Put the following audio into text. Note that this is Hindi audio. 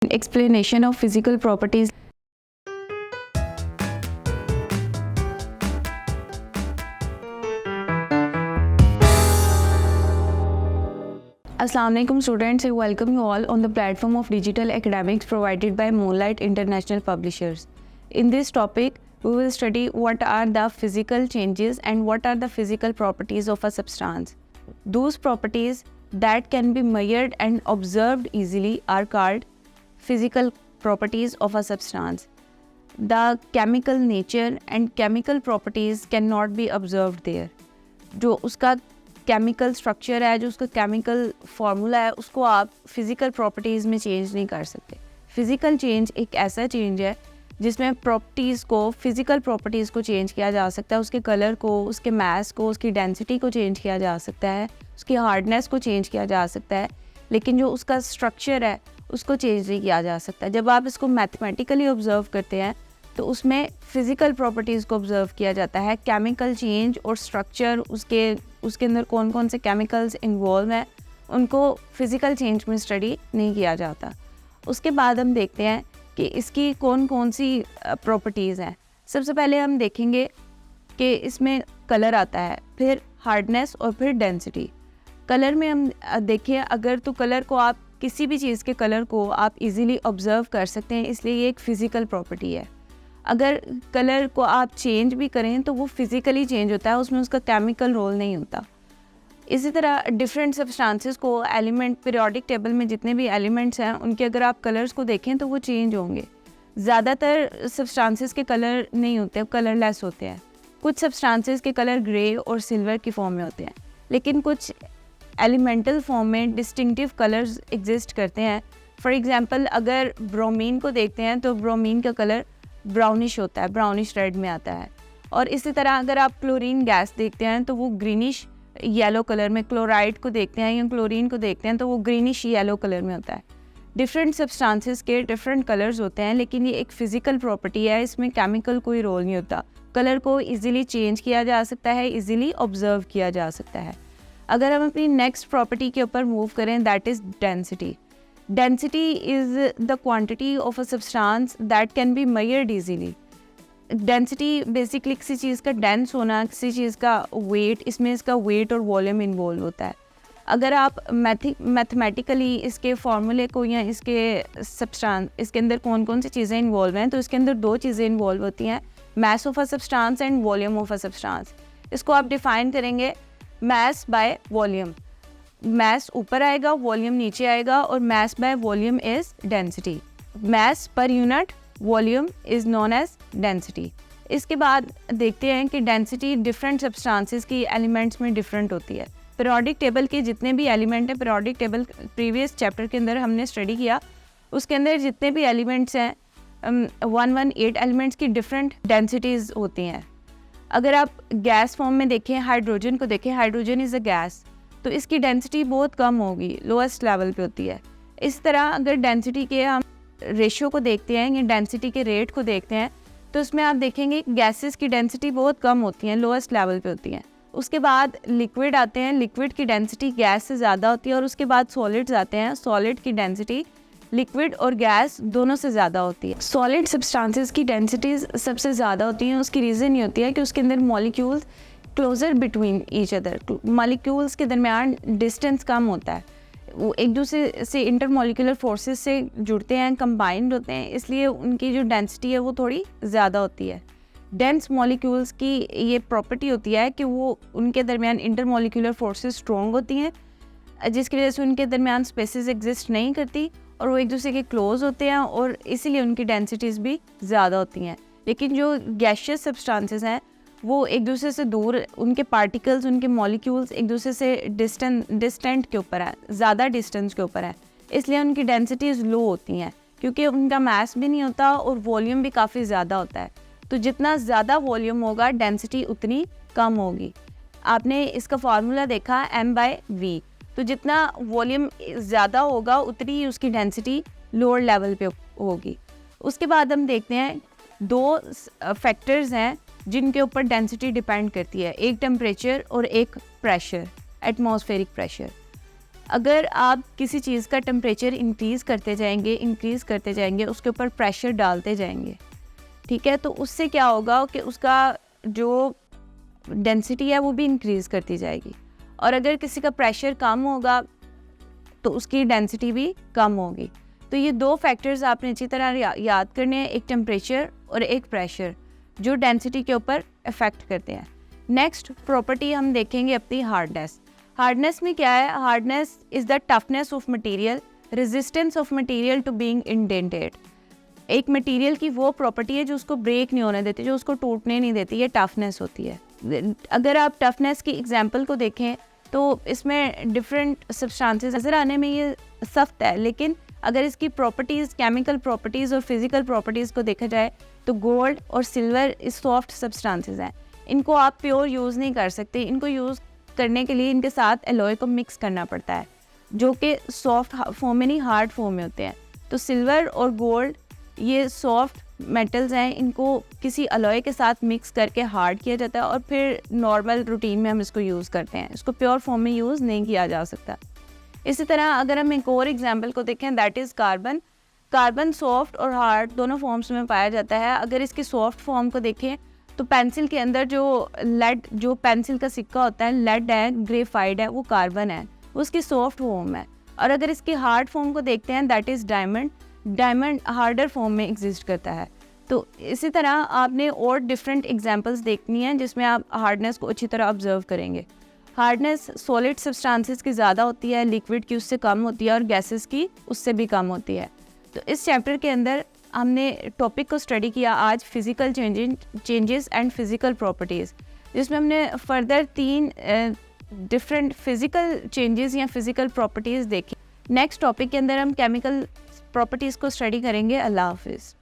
Explanation of physical properties. Assalamualaikum students, I welcome you all on the platform of digital academics provided by Moonlight International Publishers. In this topic, we will study what are the physical changes and what are the physical properties of a substance. Those properties that can be measured and observed easily are called physical properties of a substance. The chemical nature and chemical properties cannot be observed there. जो उसका केमिकल स्ट्रक्चर है, जो उसका केमिकल फार्मूला है, उसको आप फिज़िकल प्रॉपर्टीज़ में चेंज नहीं कर सकते. फिज़िकल चेंज एक ऐसा चेंज है जिसमें प्रॉपर्टीज़ को, फिज़िकल प्रॉपर्टीज़ को चेंज किया जा सकता है. उसके कलर को, उसके मास को, उसकी डेंसिटी को चेंज किया जा सकता है, उसकी हार्डनेस को चेंज किया जा सकता है, लेकिन जो उसका स्ट्रक्चर है उसको चेंज नहीं किया जा सकता. जब आप इसको मैथमेटिकली ऑब्जर्व करते हैं तो उसमें फ़िज़िकल प्रॉपर्टीज़ को ऑब्ज़र्व किया जाता है. केमिकल चेंज और स्ट्रक्चर, उसके अंदर कौन कौन से केमिकल्स इन्वॉल्व हैं, उनको फ़िज़िकल चेंज में स्टडी नहीं किया जाता. उसके बाद हम देखते हैं कि इसकी कौन कौन सी प्रॉपर्टीज़ हैं. सबसे पहले हम देखेंगे कि इसमें कलर आता है, फिर हार्डनेस और फिर डेंसिटी. कलर में हम देखें अगर, तो कलर को आप, किसी भी चीज़ के कलर को आप इजीली ऑब्ज़र्व कर सकते हैं, इसलिए ये एक फ़िज़िकल प्रॉपर्टी है. अगर कलर को आप चेंज भी करें तो वो फिज़िकली चेंज होता है, उसमें उसका केमिकल रोल नहीं होता. इसी तरह डिफरेंट सब्सटेंसेस को, एलिमेंट, पीरियोडिक टेबल में जितने भी एलिमेंट्स हैं उनके अगर आप कलर्स को देखें तो वो चेंज होंगे. ज़्यादातर सब्सटेंसेस के कलर नहीं होते, कलरलेस होते हैं. कुछ सब्सटेंसेस के कलर ग्रे और सिल्वर की फॉर्म में होते हैं, लेकिन कुछ एलिमेंटल फॉर्म में डिस्टिंक्टिव कलर्स एग्जिस्ट करते हैं. फॉर एग्जांपल अगर ब्रोमीन को देखते हैं तो ब्रोमीन का कलर ब्राउनिश होता है, ब्राउनिश रेड में आता है. और इसी तरह अगर आप क्लोरीन गैस देखते हैं तो वो ग्रीनिश येलो कलर में, क्लोराइड को देखते हैं या क्लोरीन को देखते हैं तो वो ग्रीनिश येलो कलर में होता है. डिफरेंट सब्सटेंसेस के डिफरेंट कलर्स होते हैं, लेकिन ये एक फ़िज़िकल प्रॉपर्टी है, इसमें केमिकल कोई रोल नहीं होता. कलर को ईज़िली चेंज किया जा सकता है, ईज़िली ऑब्ज़र्व किया जा सकता है. अगर हम अपनी नेक्स्ट प्रॉपर्टी के ऊपर मूव करें, that is density. Density is the quantity of a substance that can be measured easily. Density basically किसी चीज़ का डेंस होना, किसी चीज़ का वेट, इसमें इसका वेट और वॉल्यूम इन्वॉल्व होता है. अगर आप मैथमेटिकली इसके फार्मूले को या इसके सब्सटेंस, इसके अंदर कौन कौन सी चीज़ें इन्वॉल्व हैं, तो इसके अंदर दो चीज़ें इन्वॉल्व होती हैं, mass of a substance and volume of a substance. इसको आप डिफ़ाइन करेंगे मास बाय वॉल्यूम. मास ऊपर आएगा, वॉल्यूम नीचे आएगा, और mass by volume is density. Mass per unit, volume is known as density. इसके बाद देखते हैं कि डेंसिटी डिफरेंट सब्सटेंसेस की एलिमेंट्स में डिफरेंट होती है. पीरियोडिक टेबल के जितने भी एलिमेंट हैं, पीरियोडिक टेबल प्रीवियस चैप्टर के अंदर हमने स्टडी किया, उसके अंदर जितने भी एलिमेंट्स हैं 118 एलिमेंट्स की डिफरेंट डेंसिटीज़ होती हैं. अगर आप गैस फॉर्म में देखें, हाइड्रोजन को देखें, हाइड्रोजन इज़ अ गैस, तो इसकी डेंसिटी बहुत कम होगी, लोएस्ट लेवल पे होती है. इस तरह अगर डेंसिटी के हम रेशियो को देखते हैं या डेंसिटी के रेट को देखते हैं तो उसमें आप देखेंगे गैसेस की डेंसिटी बहुत कम होती हैं, लोएस्ट लेवल पे होती हैं. उसके बाद लिक्विड आते हैं, लिक्विड की डेंसिटी गैस से ज़्यादा होती है, और उसके बाद सॉलिड्स आते हैं, सॉलिड की डेंसिटी लिक्विड और गैस दोनों से ज़्यादा होती है. सॉलिड सब्सटेंसेस की डेंसिटीज़ सबसे ज़्यादा होती हैं. उसकी रीज़न ये होती है कि उसके अंदर molecules closer between each other, molecules के दरमियान डिस्टेंस कम होता है, वो एक दूसरे से इंटरमॉलिक्यूलर फोर्सेस से जुड़ते हैं, कंबाइंड होते हैं, इसलिए उनकी जो डेंसिटी है वो थोड़ी ज़्यादा होती है. डेंस मॉलिक्यूल्स की ये प्रॉपर्टी होती है कि वो, उनके दरमियान इंटरमॉलिक्यूलर फोर्सेस स्ट्रॉन्ग होती हैं, जिसकी वजह से उनके दरमियान स्पेसेस एग्जिस्ट नहीं करती, और वो एक दूसरे के क्लोज होते हैं, और इसीलिए उनकी डेंसिटीज़ भी ज़्यादा होती हैं. लेकिन जो गैशियस सब्सटेंसेस हैं वो एक दूसरे से दूर, उनके पार्टिकल्स, उनके मॉलिक्यूल्स एक दूसरे से डिस्टेंट के ऊपर है, ज़्यादा डिस्टेंस के ऊपर है, इसलिए उनकी डेंसिटीज़ लो होती हैं, क्योंकि उनका मास भी नहीं होता और वॉल्यूम भी काफ़ी ज़्यादा होता है. तो जितना ज़्यादा वॉल्यूम होगा डेंसिटी उतनी कम होगी. आपने इसका फार्मूला देखा m/v, तो जितना वॉल्यूम ज़्यादा होगा उतनी ही उसकी डेंसिटी लोअर लेवल पे होगी. उसके बाद हम देखते हैं दो फैक्टर्स हैं जिनके ऊपर डेंसिटी डिपेंड करती है, एक टेम्परेचर और एक प्रेशर, एटमॉस्फेरिक प्रेशर. अगर आप किसी चीज़ का टेम्परेचर इंक्रीज़ करते जाएंगे, उसके ऊपर प्रेशर डालते जाएंगे, ठीक है, तो उससे क्या होगा कि उसका जो डेंसिटी है वो भी इंक्रीज़ करती जाएगी। और अगर किसी का प्रेशर कम होगा तो उसकी डेंसिटी भी कम होगी। तो ये दो फैक्टर्स आपने अच्छी तरह याद करने हैं, एक टेम्परेचर और एक प्रेशर, जो डेंसिटी के ऊपर इफ़ेक्ट करते हैं। नेक्स्ट प्रॉपर्टी हम देखेंगे अपनी हार्डनेस। हार्डनेस में क्या है? Hardness is the toughness of material, resistance of material to being indented. एक मटेरियल की वो प्रॉपर्टी है जो उसको ब्रेक नहीं होने देती, जो उसको टूटने नहीं देती, ये टफनेस होती है। अगर आप टफनेस की एग्जांपल को देखें तो इसमें डिफरेंट सब्सटेंसेस नज़र आने में ये सख्त है, लेकिन अगर इसकी प्रॉपर्टीज़, केमिकल प्रॉपर्टीज़ और फिज़िकल प्रॉपर्टीज़ को देखा जाए तो गोल्ड और सिल्वर इस सॉफ्ट सब्सटेंसेस हैं। इनको आप प्योर यूज़ नहीं कर सकते। इनको यूज़ करने के लिए इनके साथ एलॉय को मिक्स करना पड़ता है, जो कि सॉफ्ट फॉर्म में नहीं, हार्ड फॉर्म में होते हैं। तो सिल्वर और गोल्ड ये सॉफ्ट मेटल्स हैं, इनको किसी अलॉय के साथ मिक्स करके हार्ड किया जाता है और फिर नॉर्मल रूटीन में हम इसको यूज़ करते हैं। इसको प्योर फॉर्म में यूज़ नहीं किया जा सकता। इसी तरह अगर हम एक और एग्जांपल को देखें, that is carbon. Carbon soft और हार्ड दोनों फॉर्म्स में पाया जाता है। अगर इसकी सॉफ्ट फॉर्म को देखें तो पेंसिल के अंदर जो पेंसिल का सिक्का होता है, लेड है, ग्रेफाइड है, वो कार्बन है, उसकी सॉफ्ट फॉर्म है। और अगर इसकी हार्ड फॉर्म को देखते हैं, that is diamond. Diamond harder form में एग्जिस्ट करता है। तो इसी तरह आपने और डिफरेंट एग्जांपल्स देखनी है जिसमें आप हार्डनेस को अच्छी तरह ऑब्जर्व करेंगे। हार्डनेस सॉलिड सब्सटेंसेस की ज़्यादा होती है, लिक्विड की उससे कम होती है और गैसेस की उससे भी कम होती है। तो इस चैप्टर के अंदर हमने टॉपिक को स्टडी किया आज, physical changes and physical properties, जिसमें हमने फर्दर 3 डिफरेंट फिज़िकल चेंजेस या फिज़िकल प्रॉपर्टीज़ देखी। नेक्स्ट टॉपिक के अंदर हम केमिकल प्रॉपर्टीज़ को स्टडी करेंगे। अल्लाह हाफिज़।